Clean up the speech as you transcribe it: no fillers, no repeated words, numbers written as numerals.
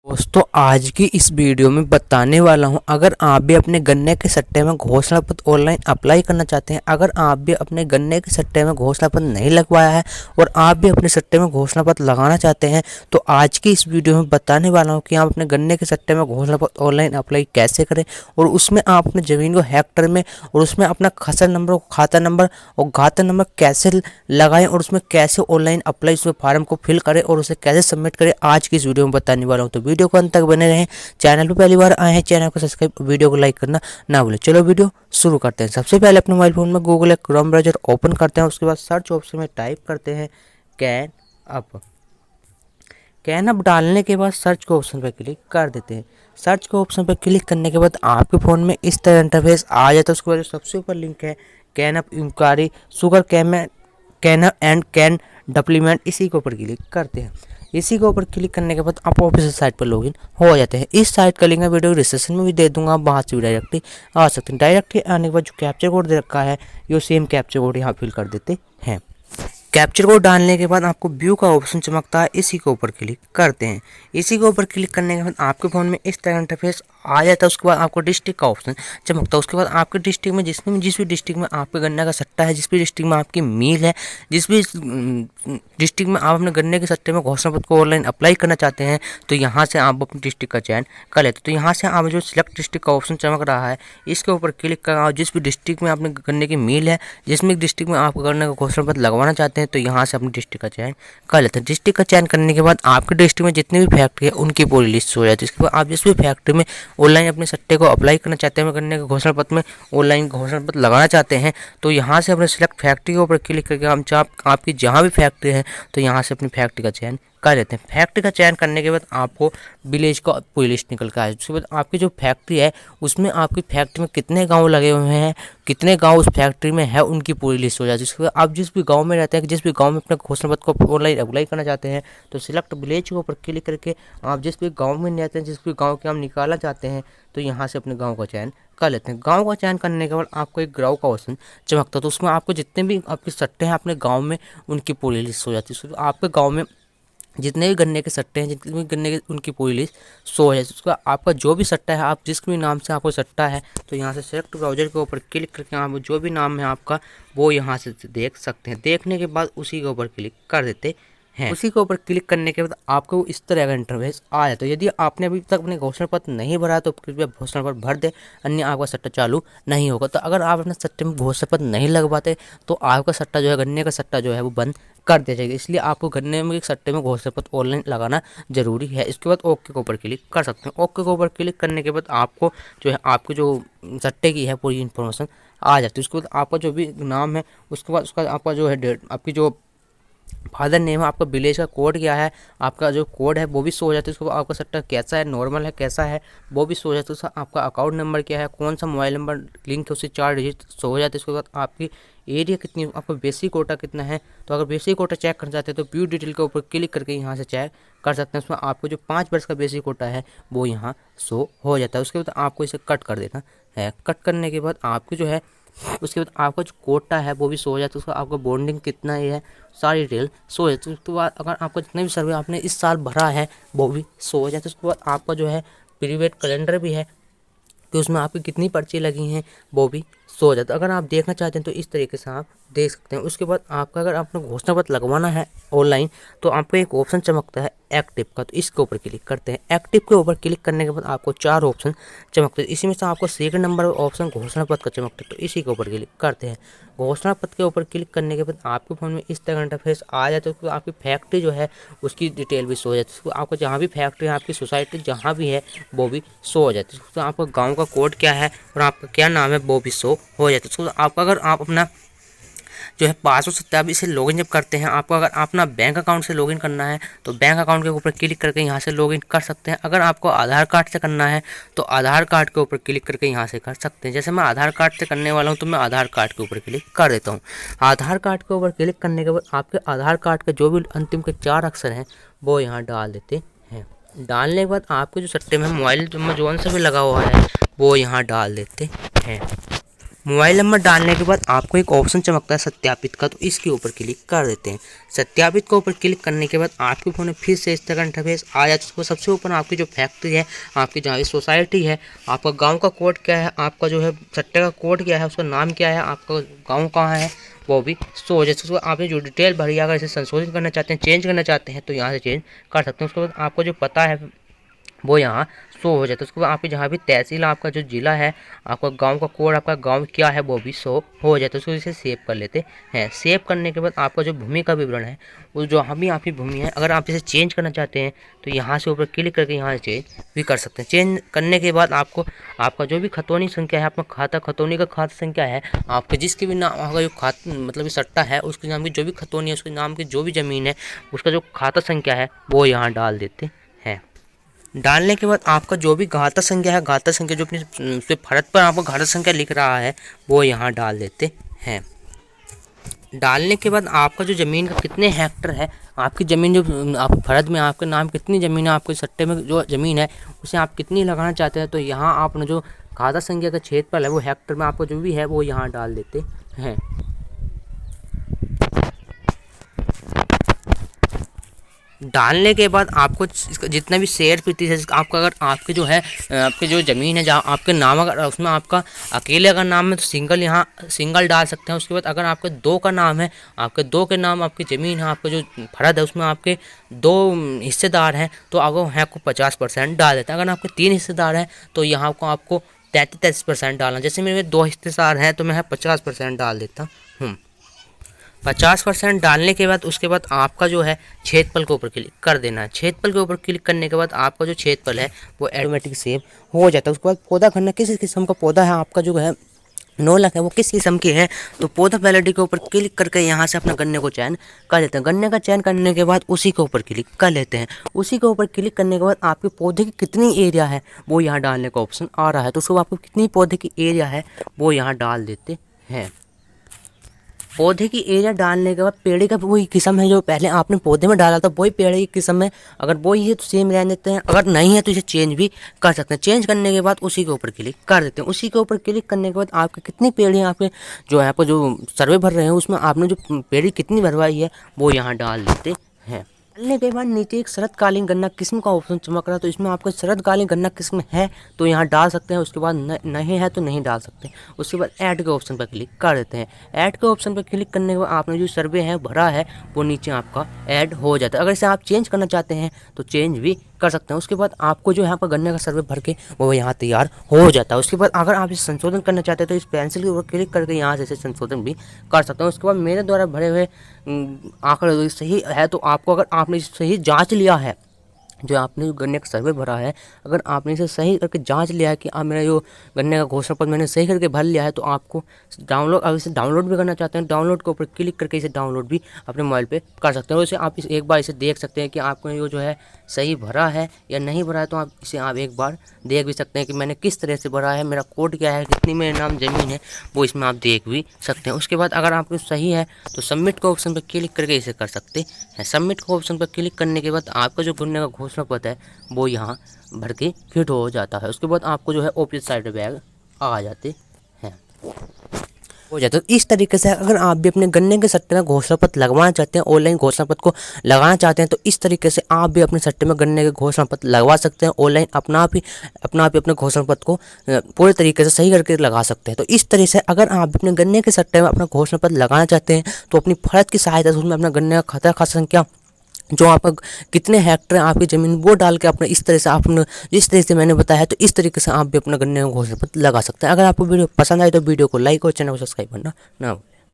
दोस्तों आज की इस वीडियो में बताने वाला हूं, अगर आप भी अपने गन्ने के सट्टे में घोषणा पत्र ऑनलाइन अप्लाई करना चाहते हैं, अगर आप भी अपने गन्ने के सट्टे में घोषणा पत्र नहीं लगवाया है और आप भी अपने सट्टे में घोषणा पत्र लगाना चाहते हैं, तो आज की इस वीडियो में बताने वाला हूं कि आप अपने गन्ने के सट्टे में घोषणा पत्र ऑनलाइन अप्लाई कैसे करें और उसमें आप अपनी ज़मीन को हेक्टर में और उसमें अपना खसर नंबर, खाता नंबर और घाता नंबर कैसे लगाएं और उसमें कैसे ऑनलाइन अप्लाई उसमें फॉर्म को फिल करें और उसे कैसे सबमिट करें, आज की इस वीडियो में बताने वाला हूं। तो वीडियो को अंत तक बने रहें। चैनल पर पहली बार आए हैं, चैनल को सब्सक्राइब, वीडियो को लाइक करना ना भूलें। चलो वीडियो शुरू करते हैं। सबसे पहले अपने मोबाइल फोन में गूगल या क्रोम ब्राउज़र ओपन करते हैं। उसके बाद सर्च ऑप्शन में टाइप करते हैं कैन अप। कैन अप डालने के बाद सर्च के ऑप्शन पर क्लिक कर देते हैं। सर्च के ऑप्शन पर क्लिक करने के बाद आपके फ़ोन में इस तरह इंटरफेस आ जाता है। उसके बाद सबसे ऊपर लिंक है cane up inquiry sugar cane and cane development, इसी के ऊपर क्लिक करते हैं। इसी के ऊपर क्लिक करने के बाद आप ऑफिशियल साइट पर लॉगिन हो जाते हैं। इस साइट का लिंक मैं वीडियो डिस्क्रिप्शन में भी दे दूंगा, आप वहाँ से भी डायरेक्टली आ सकते हैं। डायरेक्टली आने के बाद जो कैप्चर कोड दे रखा है, ये सेम कैप्चर कोड यहाँ फिल कर देते हैं। कैप्चर कोड डालने के बाद आपको व्यू का ऑप्शन चमकता है, इसी के ऊपर क्लिक करते हैं। इसी के ऊपर क्लिक करने के बाद आपके फ़ोन में इस तरह इंटरफेस आ जाता है। उसके बाद आपको डिस्ट्रिक्ट का ऑप्शन चमकता है। उसके बाद आपके डिस्ट्रिक्ट में जिस भी डिस्ट्रिक्ट में आपके गन्ने का सट्टा है, जिस भी डिस्ट्रिक्ट में आपकी मिल है, जिस भी डिस्ट्रिक्ट में आप अपने गन्ने के सट्टे में घोषणा पत्र को ऑनलाइन अप्लाई करना चाहते हैं, तो यहाँ से आप अपने डिस्ट्रिक्ट का चयन कर लेते हैं। तो यहाँ से आप जो सिलेक्ट डिस्ट्रिक्ट का ऑप्शन चमक रहा है, इसके ऊपर क्लिक कर आप जिस भी डिस्ट्रिक्ट में आपने गन्ने की मिल है, जिसमें डिस्ट्रिक्ट में आप गन्ने का घोषणा पत्र लगवाना चाहते हैं, तो यहाँ से अपने डिस्ट्रिक्ट का चयन कर लेते हैं। डिस्ट्रिक्ट का चयन करने के बाद आपके डिस्ट्रिक्ट में जितनी भी फैक्ट्री है उनकी पूरी लिस्ट हो जाती है। इसके बाद आप जिस भी फैक्ट्री में ऑनलाइन अपने सट्टे को अप्लाई करना चाहते हैं, गन्ने के घोषणा पत्र में ऑनलाइन घोषणा पत्र लगाना चाहते हैं, तो यहाँ से अपने सिलेक्ट फैक्ट्री के ऊपर क्लिक करके हम आपकी जहाँ भी फैक्ट्री है, तो यहाँ से अपनी फैक्ट्री का चयन कर लेते हैं। फैक्ट्री का चयन करने के बाद आपको विलेज का पूरी लिस्ट निकल कर आए। उसके बाद आपकी जो फैक्ट्री है, उसमें आपकी फैक्ट्री में कितने गांव लगे हुए हैं, कितने गांव उस फैक्ट्री में है, उनकी पूरी लिस्ट हो जाती है। उसके बाद आप जिस भी गांव में रहते हैं, जिस भी गांव में अपने घोषणा पत्र को ऑनलाइन अप्लाई करना चाहते हैं, तो सिलेक्ट विलेज के ऊपर क्लिक करके आप जिस भी गाँव में रहते हैं, जिस भी गाँव के हम निकालना चाहते हैं, तो यहाँ से अपने गाँव का चयन कर लेते हैं। गांव का चयन करने के बाद आपको एक गाँव का ऑप्शन चमकता है, तो उसमें आपको जितने भी आपके सट्टे हैं अपने गांव में, उनकी पूरी लिस्ट हो जाती है। आपके गांव में जितने भी गन्ने के सट्टे हैं, जितने भी गन्ने के, उनकी पूरी लिस्ट शो हो जाती है। उसका आपका जो भी सट्टा है, आप जिस भी नाम से आपको सट्टा है, तो यहाँ से सेलेक्ट ब्राउज़र के ऊपर क्लिक करके आप जो भी नाम है आपका, वो यहाँ से देख सकते हैं। देखने के बाद उसी के ऊपर क्लिक कर देते हैं। उसी के ऊपर क्लिक करने के बाद आपको इस तरह का इंटरफेस आ जाता है। यदि आपने अभी तक अपने घोषणा पत्र नहीं भरा, तो कृपया घोषणा पत्र भर दे, अन्य आपका सट्टा चालू नहीं होगा। तो अगर आप अपने सट्टे में घोषणा पत्र नहीं लगवाते, तो आपका सट्टा जो है, गन्ने का सट्टा जो है, वो बंद कर दिया जाएगा। इसलिए आपको गन्ने में सट्टे में घोषणा पत्र ऑनलाइन लगाना जरूरी है। इसके बाद ओके के ऊपर क्लिक कर सकते हैं। ओके के ऊपर क्लिक करने के बाद आपको जो है, आपके जो सट्टे की है पूरी इन्फॉर्मेशन आ जाती है। उसके बाद आपका जो भी नाम है, उसके बाद उसका आपका जो है डेट, आपकी जो फादर नेम है, आपका विलेज का कोड क्या है, आपका जो कोड है वो भी शो हो जाता है। उसके बाद आपका सट्टा कैसा है, नॉर्मल है, कैसा है, वो भी शो हो जाता है। उसका आपका अकाउंट नंबर क्या है, कौन सा मोबाइल नंबर लिंक है, उससे 4 डिजिट शो हो जाते हैं। उसके बाद आपकी एरिया कितनी, आपका बेसिक कोटा कितना है, तो अगर बेसिक कोटा चेक करना चाहते हैं, तो व्यू डिटेल के ऊपर क्लिक करके यहाँ से चेक कर सकते हैं। उसमें आपको जो 5 वर्ष का बेसिक कोटा है, वो यहाँ शो हो जाता है। उसके बाद आपको इसे कट कर देना है। कट करने के बाद आपको जो है, उसके बाद आपका जो कोटा है वो भी शो हो जाता है। उसका आपका बॉन्डिंग कितना है, सारी डिटेल शो हो जाती है। उसके बाद अगर आपका जितने भी सर्वे आपने इस साल भरा है, वो भी शो हो जाता है। उसके बाद आपका जो है प्रीवियड कैलेंडर भी है, कि उसमें आपकी कितनी पर्ची लगी हैं, वो भी शो हो जाता है। अगर आप देखना चाहते हैं, तो इस तरीके से आप देख सकते हैं। उसके बाद आपका अगर आपने घोषणा पत्र लगवाना है ऑनलाइन, तो आपको एक ऑप्शन चमकता है एक्टिव का, तो इसके ऊपर क्लिक करते हैं। एक्टिव के ऊपर क्लिक करने के बाद आपको 4 ऑप्शन चमकते हैं। इसी में से आपको सेकंड नंबर ऑप्शन घोषणा पत्र का चमकता है, तो इसी के ऊपर क्लिक करते हैं। घोषणा पत्र के ऊपर क्लिक करने के बाद आपके फ़ोन में इस तरह का इंटरफेस आ जाता है। तो आपकी फैक्ट्री जो है, उसकी डिटेल भी शो हो जाती है। आपको जहाँ भी फैक्ट्री है, आपकी सोसाइटी जहाँ भी है, वो भी शो हो जाती है। तो आपका गाँव का कोड क्या है और आपका क्या नाम है, वो भी शो हो जाता है। तो आपका अगर आप अपना जो है पासवर्ड सत्यापित से लॉगिन जब करते हैं, आपको अगर अपना बैंक अकाउंट से लॉगिन करना है, तो बैंक अकाउंट के ऊपर क्लिक करके यहाँ से लॉगिन कर सकते हैं। अगर आपको आधार कार्ड से करना है, तो आधार कार्ड के ऊपर क्लिक करके यहाँ से कर सकते हैं। जैसे मैं आधार कार्ड से करने वाला हूँ, तो मैं आधार कार्ड के ऊपर क्लिक कर देता हूँ। आधार कार्ड के ऊपर क्लिक करने के बाद आपके आधार कार्ड के जो भी अंतिम के 4 अक्षर हैं, वो यहाँ डाल देते हैं। डालने के बाद आपके जो सट्टे में मोबाइल में जोन से भी लगा हुआ है, वो यहाँ डाल देते हैं। मोबाइल नंबर डालने के बाद आपको एक ऑप्शन चमकता है सत्यापित का, तो इसके ऊपर क्लिक कर देते हैं। सत्यापित के ऊपर क्लिक करने के बाद आपके फ़ोन में फिर से इस तरह का इंटरफेस आ जाता है। उसको सबसे ऊपर आपकी जो फैक्ट्री है, आपकी जहाँ सोसाइटी है, आपका गांव का कोड क्या है, आपका जो है सट्टे का कोड क्या है, उसका नाम क्या है, आपका गाँव कहाँ है, वो भी शो हो जाए। उसको आपने जो डिटेल भरी है, अगर इसे संशोधित करना चाहते हैं, चेंज करना चाहते हैं, तो यहाँ से चेंज कर सकते हैं। उसके बाद आपको जो पता है वो यहाँ शो हो जाता है। उसके बाद आपकी जहाँ भी तहसील, आपका जो ज़िला है, आपका गांव का कोड, आपका गांव क्या है, वो भी शो हो जाता है। उसको इसे सेव कर लेते हैं। सेव करने के बाद आपका जो भूमि का विवरण है, वो जो भी आपकी भूमि है, अगर आप इसे चेंज करना चाहते हैं तो यहाँ से ऊपर क्लिक करके यहाँ से चेंज भी कर सकते हैं। चेंज करने के बाद आपको आपका जो भी खतौनी संख्या है, आपका खाता खतौनी का खाता संख्या है, आपके जिसके भी नाम आपका जो मतलब सट्टा है, उसके नाम की जो भी खतौनी है, उसके नाम की जो भी ज़मीन है, उसका जो खाता संख्या है वो यहाँ डाल देते हैं। डालने के बाद आपका जो भी घाता संख्या है, घाता संख्या जो अपनी उस पर फर्द पर आपको घाता संख्या लिख रहा है, वो यहाँ डाल देते हैं। डालने के बाद आपका जो ज़मीन का कितने हेक्टर है, आपकी ज़मीन जो आप फर्द में आपके नाम कितनी ज़मीन है, आपके सट्टे में जो ज़मीन है उसे आप कितनी लगाना चाहते हैं, तो यहाँ आपने जो घाता संख्या का क्षेत्रफल है वो हेक्टर में आपको जो भी है वो यहाँ डाल देते हैं। डालने के बाद आपको जितना भी शेयर प्रतिशत आपका, अगर आपके जो है आपके जो ज़मीन है जहाँ आपके नाम, अगर उसमें आपका अकेले अगर नाम है तो सिंगल यहाँ सिंगल डाल सकते हैं। उसके बाद अगर आपके दो का नाम है, आपके दो के नाम आपकी ज़मीन है, आपका जो फर्द है उसमें आपके दो हिस्सेदार हैं, तो आपको यहाँ को 50% डाल देते हैं। अगर आपके 3 हिस्सेदार हैं तो यहाँ को आपको 33% डालना। जैसे मेरे 2 हिस्सेदार हैं तो मैं 50% डाल देता हूँ। 50% डालने के बाद उसके बाद आपका जो है क्षेत्रफल के ऊपर क्लिक कर देना है। क्षेत्रफल के ऊपर क्लिक करने के बाद आपका जो क्षेत्रफल है वो ऑटोमेटिक सेव हो जाता है। उसके बाद पौधा खनना, किस किस्म का पौधा है आपका जो है 9 लाख है, वो किस किस्म की है, तो पौधा वैलिडिटी के ऊपर क्लिक करके यहाँ से अपना गन्ने को चयन कर लेते हैं। गन्ने का चयन करने के बाद उसी के ऊपर क्लिक कर लेते हैं। उसी के ऊपर क्लिक करने के बाद आपके पौधे की कितनी एरिया है वो यहाँ डालने का ऑप्शन आ रहा है, तो उसको आपको कितनी पौधे की एरिया है वो यहाँ डाल देते हैं। पौधे की एरिया डालने के बाद पेड़ का वही किस्म है जो पहले आपने पौधे में डाला था, वही पेड़ की किस्म है। अगर वही है तो सेम रहने देते हैं, अगर नहीं है तो इसे चेंज भी कर सकते हैं। चेंज करने के बाद उसी के ऊपर क्लिक कर देते हैं। उसी के ऊपर क्लिक करने के बाद आपके कितनी पेड़ हैं, आपके जो यहाँ पर जो सर्वे भर रहे हैं उसमें आपने जो पेड़ कितनी भरवाई है वो यहाँ डाल देते हैं। डालने के बाद नीचे एक शरतकालीन गन्ना किस्म का ऑप्शन चमक रहा है, तो इसमें आपका शरतकालीन गन्ना किस्म है तो यहाँ डाल सकते हैं। उसके बाद नहीं है तो नहीं डाल सकते। उसके बाद ऐड के ऑप्शन पर क्लिक कर देते हैं। ऐड के ऑप्शन पर क्लिक करने के बाद आपने जो सर्वे है भरा है वो नीचे आपका ऐड हो जाता है। अगर इसे आप चेंज करना चाहते हैं तो चेंज भी कर सकते हैं। उसके बाद आपको जो यहाँ पर गन्ने का सर्वे भर के वो यहाँ तैयार हो जाता है। उसके बाद अगर आप इसे संशोधन करना चाहते हैं तो इस पेंसिल के ऊपर क्लिक करके यहाँ से इसे संशोधन भी कर सकते हैं। उसके बाद मेरे द्वारा भरे हुए आंकड़े सही है तो आपको, अगर आपने सही जांच लिया है, जो आपने जो गन्ने का सर्वे भरा है, अगर आपने इसे सही करके जांच लिया है कि आप मेरा जो गन्ने का घोषणा पत्र मैंने सही करके भर लिया है, तो आपको डाउनलोड, अगर इसे डाउनलोड भी करना चाहते हैं, डाउनलोड के ऊपर क्लिक करके इसे डाउनलोड भी अपने मोबाइल पे कर सकते हैं। और इसे आप एक बार इसे देख सकते हैं कि आपको जो है सही भरा है या नहीं भरा है, तो आप इसे एक बार देख भी सकते हैं कि मैंने किस तरह से भरा है, मेरा कोड क्या है, कितनी मेरे नाम ज़मीन है, वो इसमें आप देख भी सकते हैं। उसके बाद अगर आपको सही है तो सबमिट के ऑप्शन पर क्लिक करके इसे कर सकते हैं। सबमिट के ऑप्शन पर क्लिक करने के बाद आपका जो गन्ने का घोषणा पत्र है वो यहाँ भर के फिट हो जाता है। उसके बाद आपको जो है ऑफिस साइड बैग आ जाते हैं, हो जाता है। तो इस तरीके से अगर आप भी अपने गन्ने के सट्टे में घोषणा पत्र लगवाना चाहते हैं, ऑनलाइन घोषणा पत्र को लगाना चाहते हैं, तो इस तरीके से आप भी अपने सट्टे में गन्ने के घोषणा पत्र लगवा सकते हैं। ऑनलाइन अपना आप ही अपने घोषणा पत्र को पूरे तरीके से सही करके लगा सकते हैं। तो इस तरह से अगर आप अपने गन्ने के सट्टे में अपना घोषणा पत्र लगाना चाहते हैं तो अपनी फर्द की सहायता से उसमें अपना गन्ने का खाता संख्या, जो आपका कितने हेक्टर है आपकी ज़मीन, वो डाल के अपने इस तरह से आपने जिस तरह से मैंने बताया है, तो इस तरीके से आप भी अपना गन्ने का घोषणा पत्र लगा सकते हैं। अगर आपको वीडियो पसंद आए तो वीडियो को लाइक और चैनल को सब्सक्राइब करना ना भूलें।